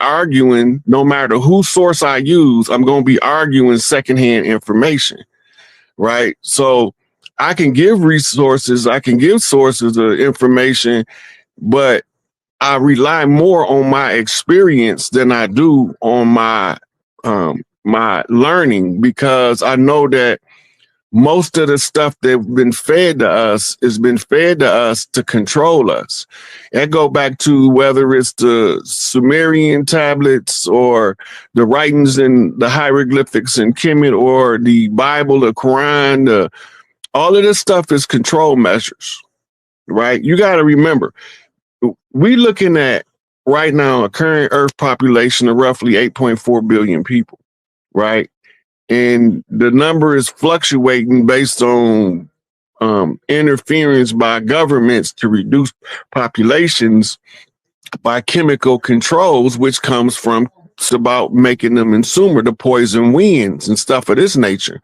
arguing, no matter whose source I use, I'm going to be arguing secondhand information, right? So I can give resources, I can give sources of information, but I rely more on my experience than I do on my my learning, because I know that most of the stuff that's been fed to us has been fed to us to control us. And go back to whether it's the Sumerian tablets or the writings in the hieroglyphics in Kemet or the Bible, the Quran, all of this stuff is control measures, right? You got to remember, we looking at right now a current Earth population of roughly 8.4 billion people, right? And the number is fluctuating based on interference by governments to reduce populations by chemical controls, which comes from, it's about making them consumer, the poison winds and stuff of this nature.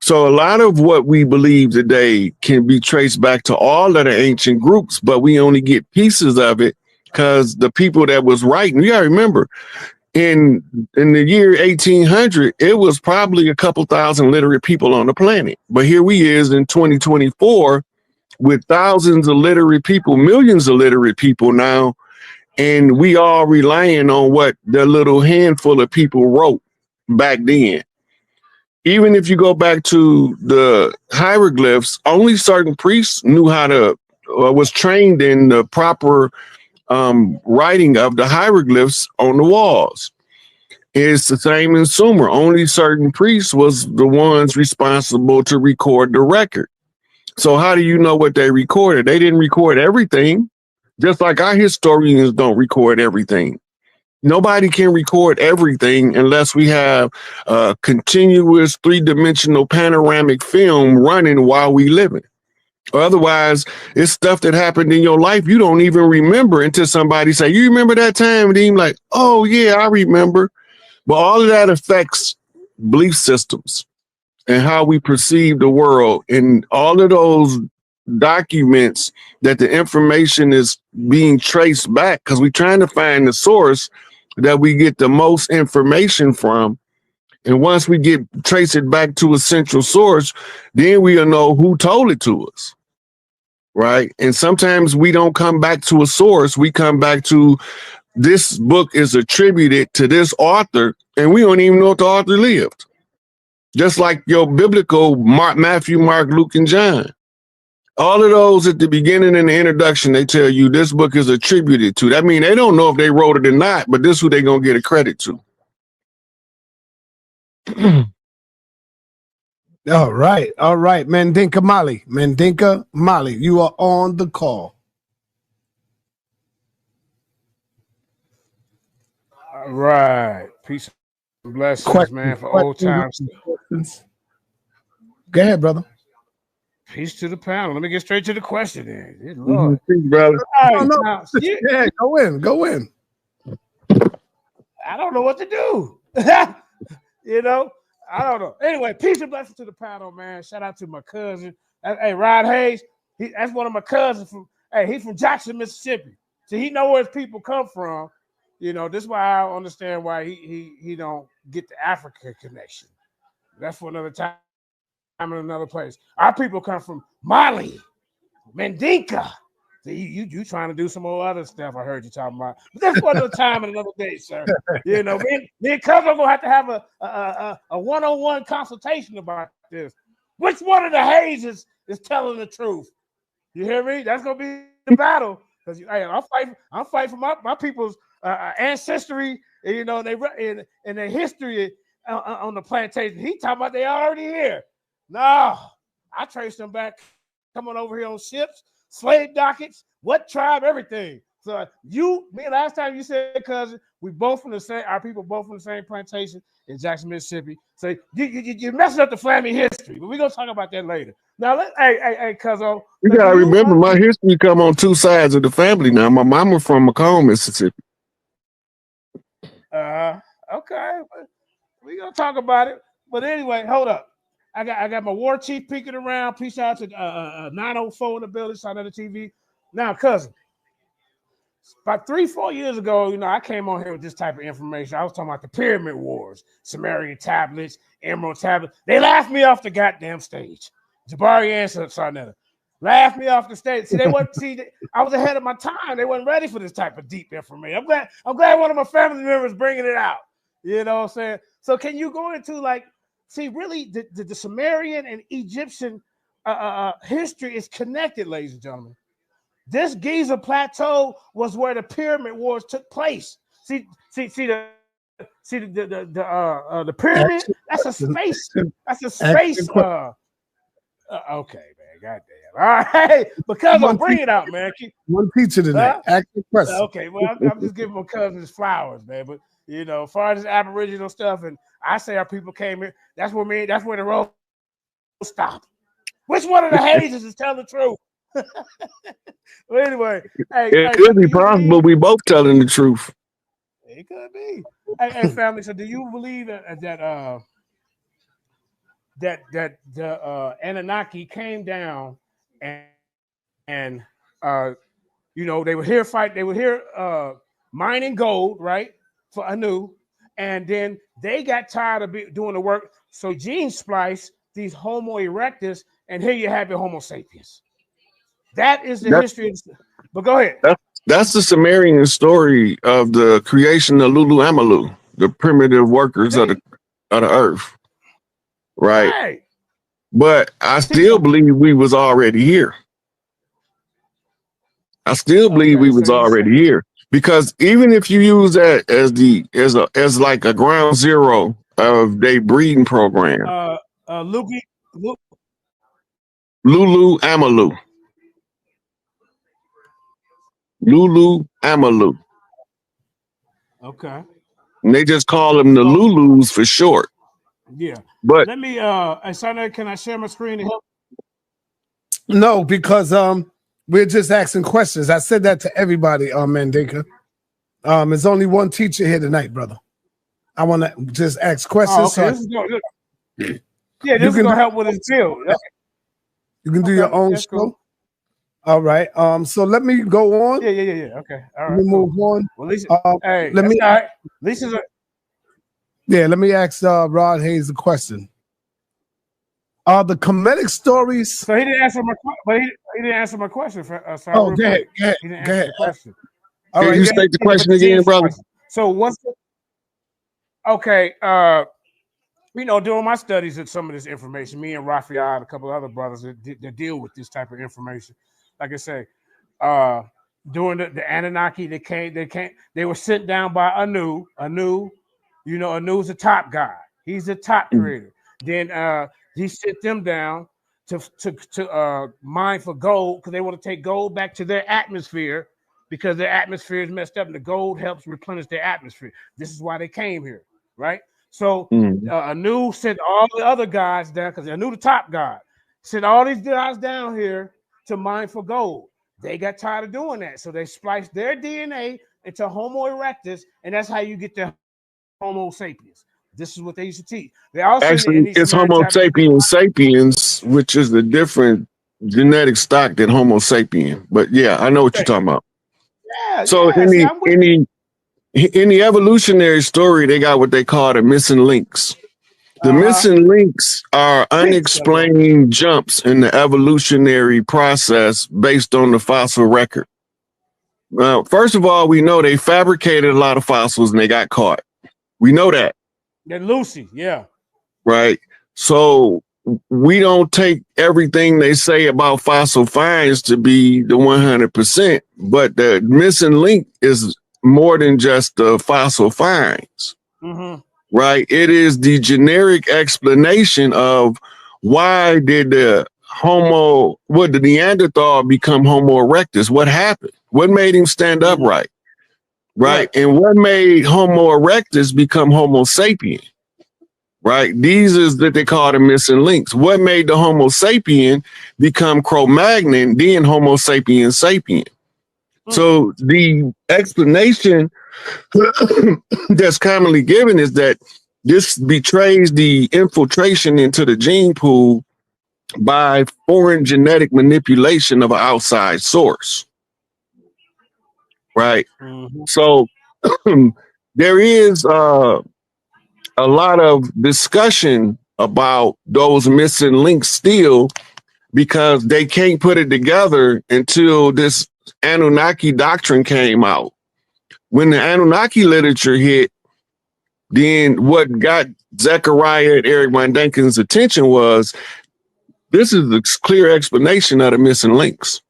So a lot of what we believe today can be traced back to all of the ancient groups, but we only get pieces of it because the people that was writing, you gotta remember, in the year 1800, it was probably a couple thousand literate people on the planet. But here we is in 2024 with thousands of literate people, millions of literate people now, and we all relying on what the little handful of people wrote back then. Even if you go back to the hieroglyphs, only certain priests knew how to, was trained in the proper writing of the hieroglyphs on the walls. It's the same in Sumer. Only certain priests was the ones responsible to record the record. So how do you know what they recorded? They didn't record everything, just like our historians don't record everything. Nobody can record everything unless we have a continuous three-dimensional panoramic film running while we living. Otherwise, it's stuff that happened in your life you don't even remember until somebody say, you remember that time? And then you're like, oh yeah, I remember. But all of that affects belief systems and how we perceive the world. And all of those documents that the information is being traced back, because we're trying to find the source that we get the most information from. And once we trace it back to a central source, then we'll know who told it to us, right? And sometimes we don't come back to a source. We come back to, this book is attributed to this author, and we don't even know if the author lived. Just like your biblical Matthew, Mark, Luke, and John. All of those at the beginning and the introduction, they tell you this book is attributed to. That means they don't know if they wrote it or not, but this is who they're going to get a credit to. All right. Mandinka Mali, you are on the call. All right. Peace and blessings, man, for old times. Go ahead, brother. Peace to the panel. Let me get straight to the question then. Good Lord. Brother. Right, now, yeah, go in. I don't know what to do. You know, I don't know. Anyway, peace and blessings to the panel, man. Shout out to my cousin. Hey, Rod Hayes. That's one of my cousins from. Hey, he's from Jackson, Mississippi. So he know where his people come from. You know, this is why I understand why he don't get the Africa connection. That's for another time in another place. Our people come from Mali, Mandinka. So you trying to do some more other stuff I heard you talking about. But that's for another time and another day, sir. You know, me and Cuz are gonna have to have a one-on-one consultation about this. Which one of the Hayes is telling the truth? You hear me? That's gonna be the battle. Because hey, I'm fighting for my people's ancestry, you know, and their history on the plantation. He talking about they already here. No, I traced them back, coming over here on ships, slave dockets, what tribe, everything. So me last time you said, cousin, we both from the same, our people both from the same plantation in Jackson, Mississippi. So you're messing up the family history, but we're gonna talk about that later. Now, hey, cousin, you gotta remember my history come on two sides of the family. Now, my mama from Macomb, Mississippi. Okay, we're gonna talk about it. But anyway, hold up. I got my war chief peeking around. Peace out to 904 in the building, sign on the TV. Now, cousin. About 3-4 years ago, you know, I came on here with this type of information. I was talking about the Pyramid Wars, Sumerian tablets, Emerald tablets. They laughed me off the goddamn stage. Jabari and Sarnetta laughed me off the stage. See, I was ahead of my time. They weren't ready for this type of deep information. I'm glad one of my family members bringing it out. You know what I'm saying? So can you go into like, see, really the Sumerian and Egyptian history is connected, ladies and gentlemen. This Giza plateau was where the Pyramid Wars took place. See the pyramid. That's a space. That's a space. Okay, man. Goddamn. All right, because I'm bringing it out, man. One teacher tonight. Active question. Okay, well, I'm just giving my cousins flowers, man. But you know, as far as this Aboriginal stuff, and I say our people came here. That's where the road stopped. Which one of the hazes is telling the truth? Well, anyway, it could be possible we both telling the truth. It could be. Hey, family. So, do you believe that the Anunnaki came down and you know, they were here fight. They were here mining gold, right, for Anu, and then they got tired of doing the work. So, gene splice these Homo erectus, and here you have your Homo sapiens. That is the history. But go ahead. That's the Sumerian story of the creation of Lulu Amalu, the primitive workers of the earth. Right. Hey. But I still believe we was already here. I still believe we was already here. Because even if you use that as like a ground zero of their breeding program. Lulu Amalu. Lulu Amalu. Okay. And they just call them the Lulus for short. Yeah. But let me Sana, can I share my screen to help? No, because we're just asking questions. I said that to everybody, Mandinka. There's only one teacher here tonight, brother. I want to just ask questions. Okay. This is gonna help with his field. Okay. You can do your own show. Cool. All right. So let me go on. Yeah. Okay. All right. Let me move on. Well, Lisa, hey, let me. Lisa's. Let me ask Rod Hayes a question. The Kemetic stories. So he didn't answer my question, but he didn't answer my question. So go ahead. He didn't answer the question. All right, you state the question again, brother. So what's the? Okay. You know, doing my studies at some of this information, me and Raphael and a couple of other brothers that deal with this type of information. Like I say, during the Anunnaki, they were sent down by Anu. You know, Anu's the top guy. He's the top creator. Then he sent them down to mine for gold because they want to take gold back to their atmosphere because their atmosphere is messed up and the gold helps replenish their atmosphere. This is why they came here, right? So Anu sent all the other guys down because Anu the top guy sent all these guys down here to mine for gold. They got tired of doing that, so they spliced their DNA into Homo erectus, and that's how you get the Homo sapiens. This is what they used to teach. They also actually it's Homo sapiens sapiens, which is a different genetic stock than Homo sapien. But yeah, I know what you're talking about. Yeah. So in the evolutionary story, they got what they call the missing links. The missing links are unexplained jumps in the evolutionary process based on the fossil record. Now, first of all, we know they fabricated a lot of fossils and they got caught. We know that. Then Lucy, yeah. Right. So we don't take everything they say about fossil finds to be the 100%, but the missing link is more than just the fossil finds. Right. It is the generic explanation of why did the Neanderthal become Homo erectus? What happened? What made him stand upright? Right. And what made Homo erectus become Homo sapien? Right. These is that they call the missing links. What made the Homo sapien become Cro-Magnon, then Homo sapiens sapien? So the explanation that's commonly given is that this betrays the infiltration into the gene pool by foreign genetic manipulation of an outside source. right? Mm-hmm. So there is a lot of discussion about those missing links still, because they can't put it together until this Anunnaki doctrine came out. When the Anunnaki literature hit, then what got Zechariah and Eric Von Däniken's attention was, this is a clear explanation of the missing links.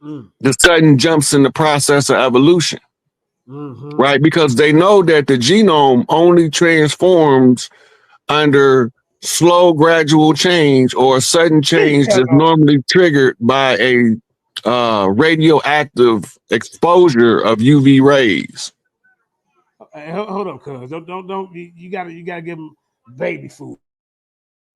The sudden jumps in the process of evolution, right? Because they know that the genome only transforms under slow, gradual change, or a sudden change that's normally triggered by a radioactive exposure of UV rays. Hey, hold on, cuz don't you gotta give them baby food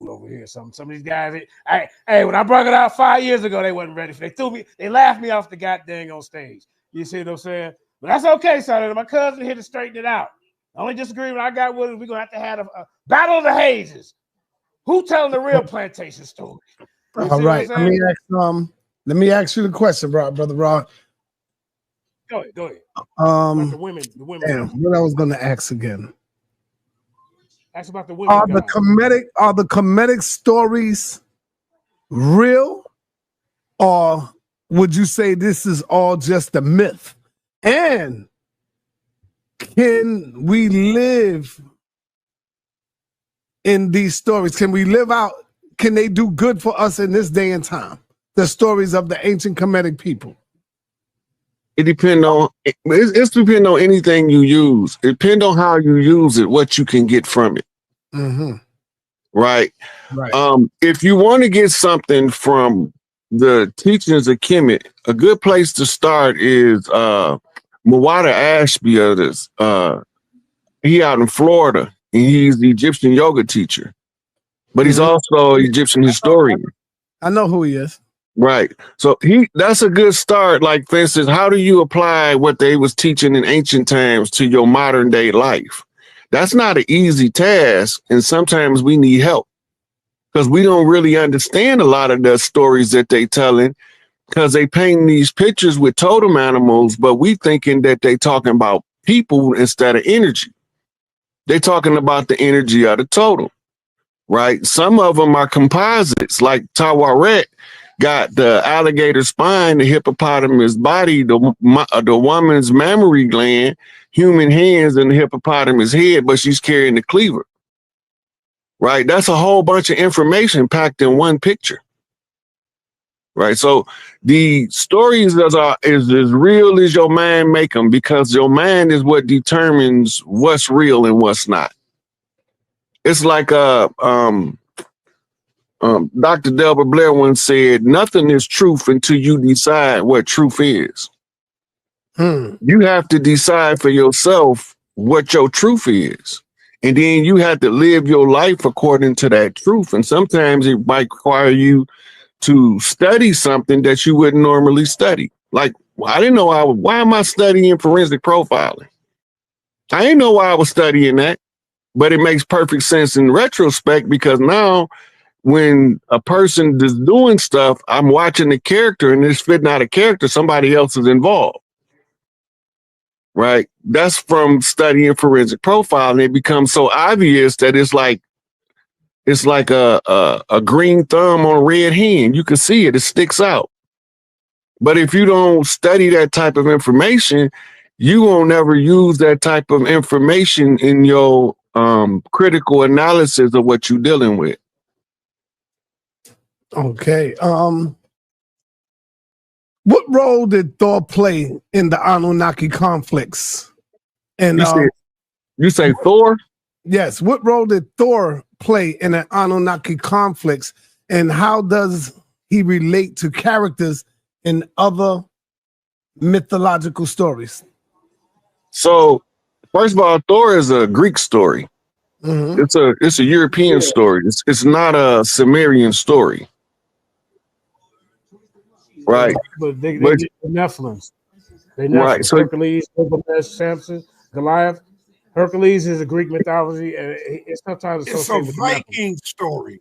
over here. Some of these guys, hey, when I brought it out 5 years ago, they wasn't ready for it. They laughed me off the goddamn on stage. You see what I'm saying? But that's okay, son. My cousin here to straighten it out. The only disagreement I got with is we're gonna have a battle of the hazes. Who telling the real plantation story? All right. Let me ask you the question, brother Rod. Go ahead. The women. Damn, what I was gonna ask again. Ask about the women. Are the comedic stories real, or would you say this is all just a myth? And can we live in these stories? Can we live out? Can they do good for us in this day and time? The stories of the ancient Kemetic people. It depends on it's depend on anything you use. It depends on how you use it, what you can get from it. Right. If you want to get something from the teachings of Kemet, a good place to start is Muwatta Ashby of this. He out in Florida, and he's the Egyptian yoga teacher, but he's also an Egyptian historian. I know who he is. Right. So that's a good start. Like, for instance, how do you apply what they was teaching in ancient times to your modern day life? That's not an easy task. And sometimes we need help because we don't really understand a lot of the stories that they telling, because they paint these pictures with totem animals, but we thinking that they talking about people instead of energy. They talking about the energy of the totem, right? Some of them are composites, like Tawaret got the alligator spine, the hippopotamus body, the woman's mammary gland, human hands, and the hippopotamus head, but she's carrying the cleaver, right? That's a whole bunch of information packed in one picture, right? So the stories is as real as your mind make them, because your mind is what determines what's real and what's not. It's like Dr. Delbert Blair once said, nothing is truth until you decide what truth is. You have to decide for yourself what your truth is. And then you have to live your life according to that truth. And sometimes it might require you to study something that you wouldn't normally study. Like, I didn't know why am I studying forensic profiling? I didn't know why I was studying that, but it makes perfect sense in retrospect, because now when a person is doing stuff, I'm watching the character and it's fitting out a character, somebody else is involved. Right? That's from studying forensic profiling. It becomes so obvious that it's like a green thumb on a red hand. You can see it, it sticks out. But if you don't study that type of information, you won't ever use that type of information in your critical analysis of what you're dealing with. Okay. What role did Thor play in the Anunnaki conflicts? And you say Thor? Yes. What role did Thor play in the Anunnaki conflicts, and how does he relate to characters in other mythological stories? So, first of all, Thor is a Greek story. It's a European story. It's not a Sumerian story. Right. But they the Nephilims. Right. So Hercules, Gilgamesh, Samson, Goliath. Hercules is a Greek mythology, and it's sometimes associated with a Viking story.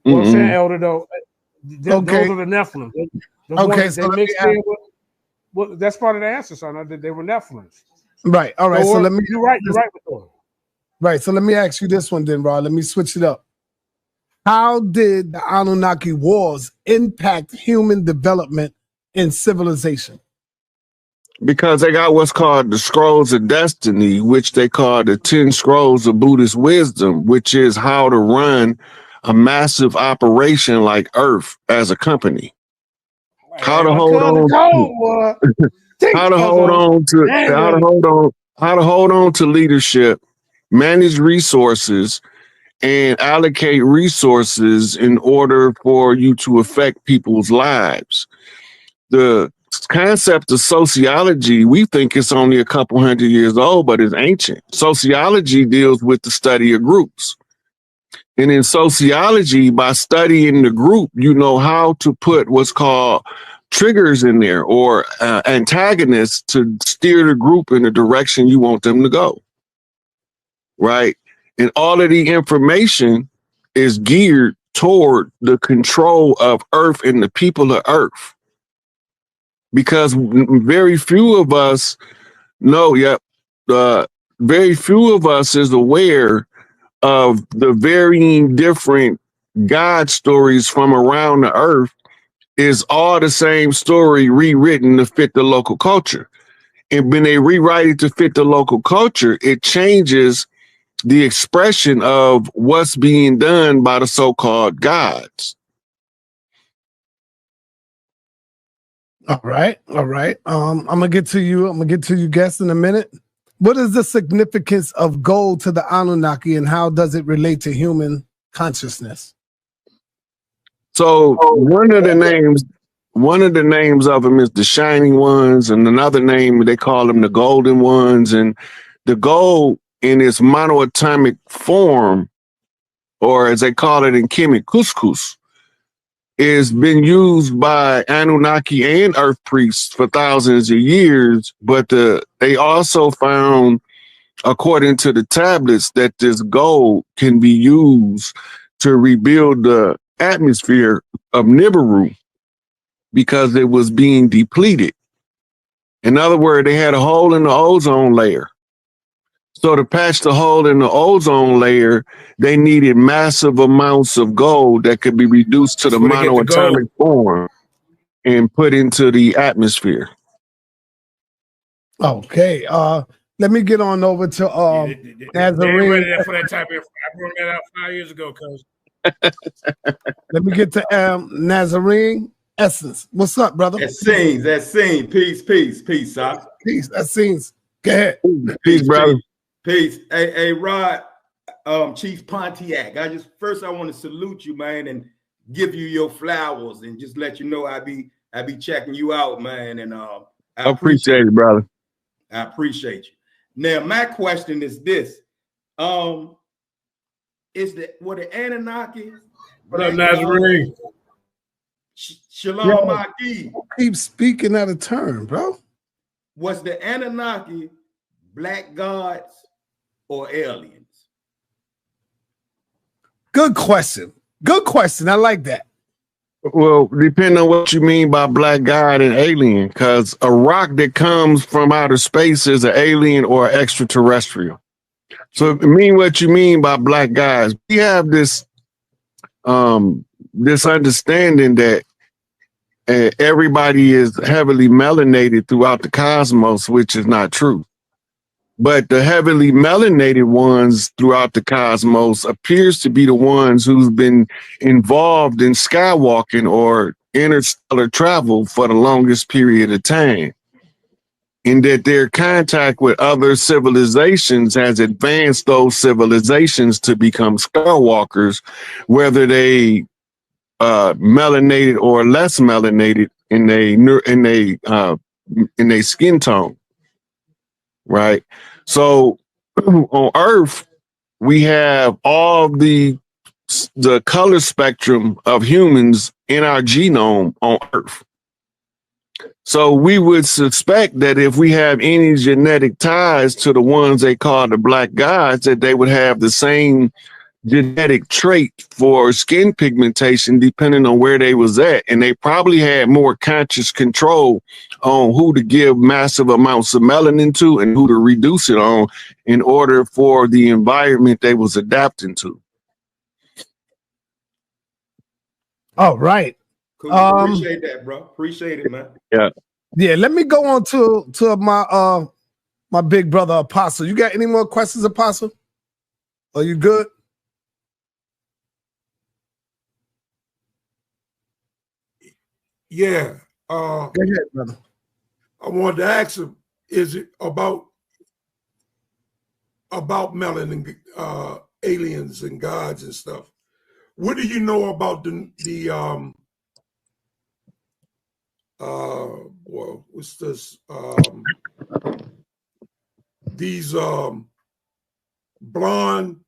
Well, I'm saying, Elder, though, those are the Nephilim. Okay, so Well, that's part of the answer, son. That they were Nephilims. Right. All right. So let me. You're right. You're right. Right. So let me ask you this one then, Rod. Let me switch it up. How did the Anunnaki wars impact human development and civilization? Because they got what's called the Scrolls of Destiny, which they call the 10 Scrolls of Buddhist Wisdom, which is how to run a massive operation like Earth as a company. How to hold on to leadership, manage resources, and allocate resources in order for you to affect people's lives. The concept of sociology, we think it's only a couple hundred years old, but it's ancient. Sociology deals with the study of groups. And in sociology, by studying the group, you know how to put what's called triggers in there or antagonists to steer the group in the direction you want them to go. Right? And all of the information is geared toward the control of Earth and the people of Earth. Because very few of us know, very few of us is aware of the varying different God stories from around the earth. Is all the same story rewritten to fit the local culture. And when they rewrite it to fit the local culture, it changes the expression of what's being done by the so-called gods. All right. All right. I'm gonna get to you guests in a minute. What is the significance of gold to the Anunnaki and how does it relate to human consciousness? So one of the names of them is the Shining Ones, and another name they call them the Golden Ones. And the gold in its monoatomic form, or as they call it in Kemet, couscous, is been used by Anunnaki and Earth priests for thousands of years. But they also found, according to the tablets, that this gold can be used to rebuild the atmosphere of Nibiru because it was being depleted. In other words, they had a hole in the ozone layer. So to patch the hole in the ozone layer, they needed massive amounts of gold that could be reduced to the monoatomic form and put into the atmosphere. Okay. Let me get on over to Nazarene. For that type of, I brought that out 5 years ago, cuz. Let me get to Nazarene Essence. What's up, brother? That scene. Peace, huh? Peace. That scenes. Go ahead. Peace, brother. Peace. Hey, Rod, Chief Pontiac. I want to salute you, man, and give you your flowers and just let you know I be checking you out, man. And I appreciate it, brother. I appreciate you. Now, my question is this: were the Anunnaki? What up, Nazarene? Shalom, Maki. Keep speaking out of turn, bro. Was the Anunnaki black gods or aliens? Good question. Good question. I like that. Well, depending on what you mean by black god and alien, because a rock that comes from outer space is an alien or extraterrestrial. So mean what you mean by black guys. We have this this understanding that everybody is heavily melanated throughout the cosmos, which is not true. But the heavily melanated ones throughout the cosmos appears to be the ones who's been involved in skywalking or interstellar travel for the longest period of time. In that their contact with other civilizations has advanced those civilizations to become skywalkers, whether they melanated or less melanated in a skin tone. Right. So on Earth, we have all the color spectrum of humans in our genome on Earth. So we would suspect that if we have any genetic ties to the ones they call the black gods, that they would have the same genetic trait for skin pigmentation depending on where they was at. And they probably had more conscious control on who to give massive amounts of melanin to and who to reduce it on in order for the environment they was adapting to. All right. Cool. Appreciate that, bro. Appreciate it, man. Yeah. Yeah, let me go on to my my big brother Apostle. You got any more questions, Apostle? Are you good? Yeah. Go ahead, brother. I wanted to ask him, is it about melanin, aliens and gods and stuff? What do you know about well, what's this? These blonde.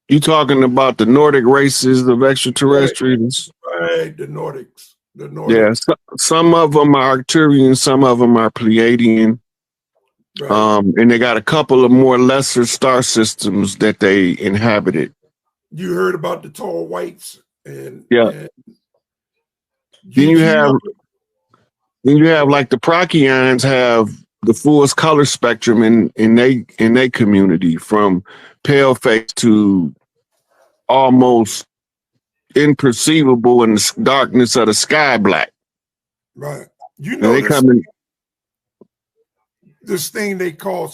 You talking about the Nordic races of extraterrestrials? Right, the Nordics. The Nordics. Yeah, some of them are Arcturian, some of them are Pleiadian. Right. And they got a couple of more lesser star systems that they inhabited. You heard about the tall whites and yeah. And Then you have like the Procyon have the fullest color spectrum in they community, from pale face to almost imperceivable in the darkness of the sky black. Right. You And know they come in. This thing they call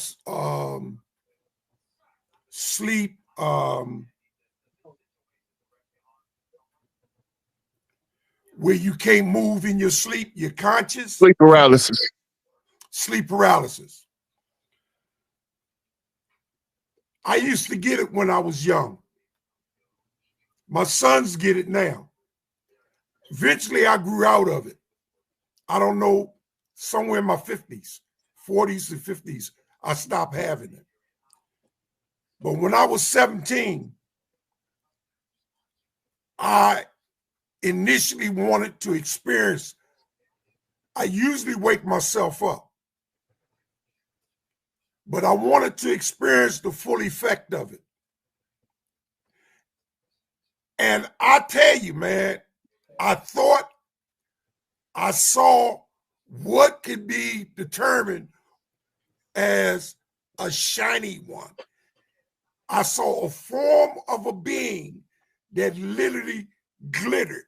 sleep where you can't move in your sleep, you're conscious. Sleep paralysis. Sleep paralysis. I used to get it when I was young. My sons get it now. Eventually I grew out of it. I don't know, somewhere in my 50s, 40s and 50s, I stopped having it. But when I was 17, I initially wanted to experience, I usually wake myself up, but I wanted to experience the full effect of it. And I tell you, man, I thought I saw what could be determined as a shiny one. I saw a form of a being that literally glittered.